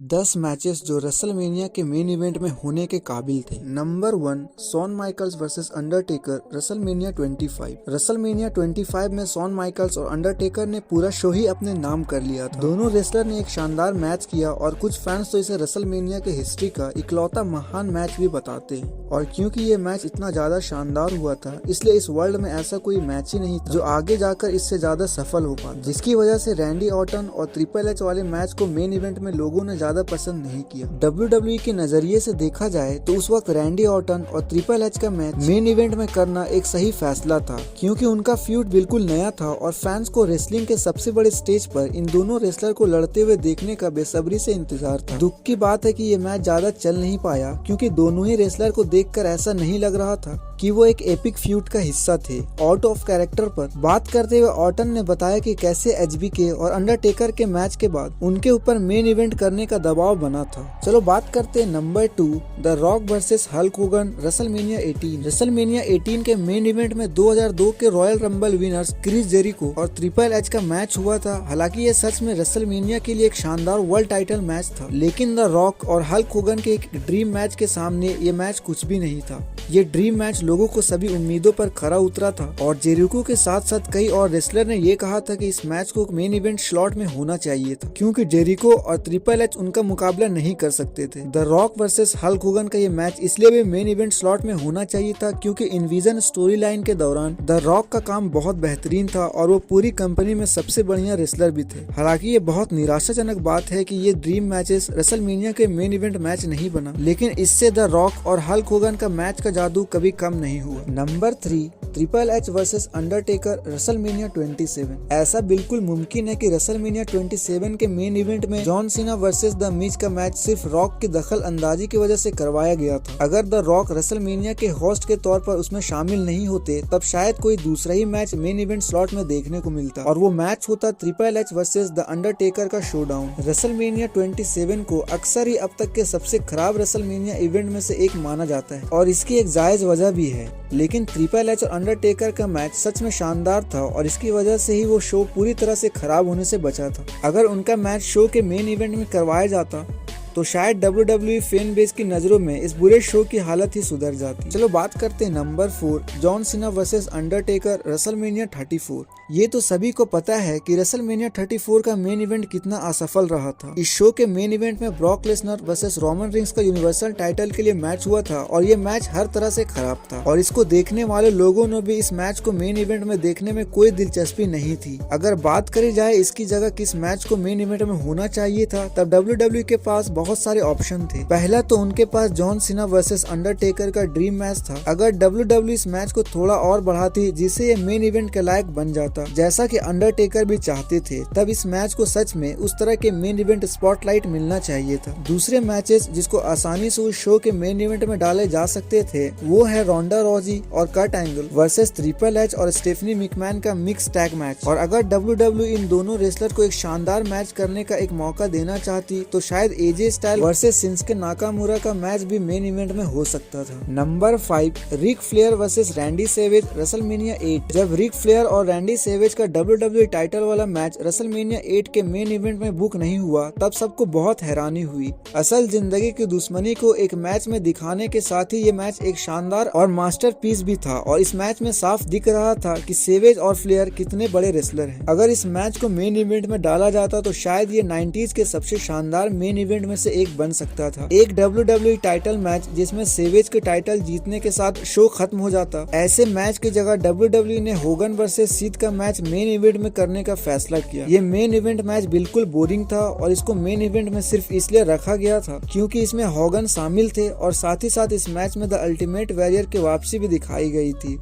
10 matches जो WrestleMania के main event में होने के काबिल थे। Number 1, Shawn Michaels versus Undertaker WrestleMania 25। WrestleMania 25 में शॉन माइकल्स और अंडरटेकर ने पूरा शो ही अपने नाम कर लिया था। दोनों रेसलर ने एक शानदार मैच किया और कुछ फैंस तो इसे रेसलमेनिया के हिस्ट्री का इकलौता महान मैच भी बताते हैं। और क्योंकि ये मैच इतना ज्यादा शानदार हुआ था, इसलिए इस वर्ल्ड में ऐसा कोई मैच ही नहीं था जो आगे जाकर इससे ज्यादा सफल हो पाता, जिसकी वजह से रैंडी ऑर्टन और ट्रिपल एच वाले मैच को मेन इवेंट में लोगों ने ज्यादा पसंद नहीं किया। WWE के नजरिए से देखा जाए तो उस वक्त रैंडी ऑर्टन और ट्रिपल एच का मैच मेन इवेंट में करना एक सही फैसला था, क्योंकि उनका फ्यूड बिल्कुल नया था और फैंस को रेसलिंग के सबसे बड़े स्टेज पर इन दोनों रेसलर को लड़ते हुए देखने का बेसब्री से इंतजार था। दुख की बात है कि ये मैच ज्यादा चल नहीं पाया, क्योंकि दोनों ही रेसलर को देखकर ऐसा नहीं लग रहा था कि वो एक एपिक फ्यूड का हिस्सा थे। आउट ऑफ कैरेक्टर पर बात करते हुए ऑर्टन ने बताया कि कैसे एचबीके और अंडरटेकर के मैच के बाद उनके ऊपर मेन इवेंट करने का दबाव बना था। चलो बात करते हैं number 2, the Rock versus Hulk Hogan WrestleMania 18। WrestleMania 18 के मेन इवेंट में 2002 के Royal Rumble winners Chris Jericho और ट्रिपल एच का मैच हुआ था। हालांकि ये सच में रेसलमेनिया के लिए एक शानदार वर्ल्ड टाइटल मैच था, लेकिन द रॉक और हल्क होगन के एक ड्रीम मैच के सामने ये मैच कुछ भी नहीं था। ये ड्रीम मैच लोगों को सभी उम्मीदों पर खरा उतरा था और जेरिको के साथ साथ कई और रेसलर ने ये कहा था कि इस मैच को मेन इवेंट स्लॉट में होना चाहिए था, क्योंकि जेरिको और ट्रिपल एच उनका मुकाबला नहीं कर सकते थे। The Rock versus Hulk Hogan का ये मैच इसलिए भी मेन इवेंट स्लॉट में होना चाहिए था क्योंकि इनविजन स्टोरी लाइन के दौरान द रॉक का काम बहुत बेहतरीन था और वो पूरी कंपनी में सबसे बढ़िया रेसलर भी थे। हालांकि ये बहुत निराशाजनक बात है कि ये ड्रीम मैचेस रेसलमेनिया के मेन इवेंट मैच नहीं बना, लेकिन इससे द रॉक और हल्क होगन का मैच का जादू कभी कम नहीं हुआ। Number 3, triple H versus Undertaker WrestleMania 27। ऐसा बिल्कुल मुमकिन है कि रेसलमेनिया 27 के मेन इवेंट में John Cena versus the Miz का मैच सिर्फ रॉक की दखल अंदाजी की वजह से करवाया गया था। अगर द रॉक रेसलमेनिया के होस्ट के तौर पर उसमें शामिल नहीं होते, तब शायद कोई दूसरा ही मैच मेन इवेंट स्लॉट में देखने को मिलता और वो मैच होता triple H versus the Undertaker का शोडाउन। रेसलमेनिया 27 को अक्सर ही अब तक के सबसे खराब रेसलमेनिया इवेंट में से एक माना जाता है और इसकी एक जायज वजह भी है, लेकिन ट्रिपल एच और अंडरटेकर का मैच सच में शानदार था और इसकी वजह से ही वो शो पूरी तरह से खराब होने से बचा था। अगर उनका मैच शो के मेन इवेंट में करवाया जाता तो शायद WWE फैन बेस की नजरों में इस बुरे शो की हालत ही सुधर जाती। चलो बात करते हैं number 4, John Cena versus Undertaker WrestleMania 34। ये तो सभी को पता है कि रेसलमेनिया 34 का मेन इवेंट कितना असफल रहा था। इस शो के मेन इवेंट में Brock Lesnar versus Roman rings का यूनिवर्सल टाइटल के लिए मैच हुआ था और ये मैच हर तरह से खराब था और इसको देखने वाले लोगों ने भी इस मैच को मेन इवेंट में देखने में कोई दिलचस्पी नहीं थी। अगर बात करी जाए इसकी जगह किस मैच को मेन इवेंट में होना चाहिए था, तब WWE के पास बहुत सारे ऑप्शन थे। पहला तो उनके पास जॉन सीना वर्सेस अंडरटेकर का ड्रीम मैच था। अगर WWE इस मैच को थोड़ा और बढ़ाती जिससे ये मेन इवेंट के लायक बन जाता, जैसा कि अंडरटेकर भी चाहते थे, तब इस मैच को सच में उस तरह के मेन इवेंट स्पॉटलाइट मिलना चाहिए था। दूसरे मैचेस जिसको आसानी से उस शो के मेन इवेंट में डाले जा सकते थे वो है रोंडा रॉजी और Kurt Angle versus Triple H और स्टेफनी मैकमैन का मिक्स टैग मैच। और अगर WWE इन दोनों रेसलर को एक शानदार मैच करने का एक मौका देना चाहती तो शायद AJ Style versus Shinsuke Nakamura का मैच भी मेन इवेंट में हो सकता था। Number 5, Ric Flair versus Randy Savage WrestleMania 8। जब रिक फ्लेयर और रैंडी सेवेज का WWE टाइटल वाला मैच रेसलमेनिया 8 के मेन इवेंट में बुक नहीं हुआ, तब सबको बहुत हैरानी हुई। असल जिंदगी की दुश्मनी को एक मैच में दिखाने के साथ ही ये मैच एक शानदार और मास्टरपीस भी था और इस मैच में साफ दिख रहा था कि सेवेज और फ्लेयर कितने बड़े रेसलर हैं। अगर इस मैच को मेन इवेंट में डाला जाता तो शायद ये 90s के सबसे शानदार मेन इवेंट में से एक बन सकता था। एक WWE टाइटल मैच जिसमें सेवेज के टाइटल जीतने के साथ शो खत्म हो जाता। ऐसे मैच की जगह WWE ने होगन वर्सेस सीथ का मैच मेन इवेंट में करने का फैसला किया। ये मेन इवेंट मैच बिल्कुल बोरिंग था और इसको मेन इवेंट में सिर्फ इसलिए रखा गया था क्योंकि इसमें होगन शामिल थे और साथ ही साथ इस मैच में द अल्टीमेट वॉरियर की वापसी भी दिखाई गई थी।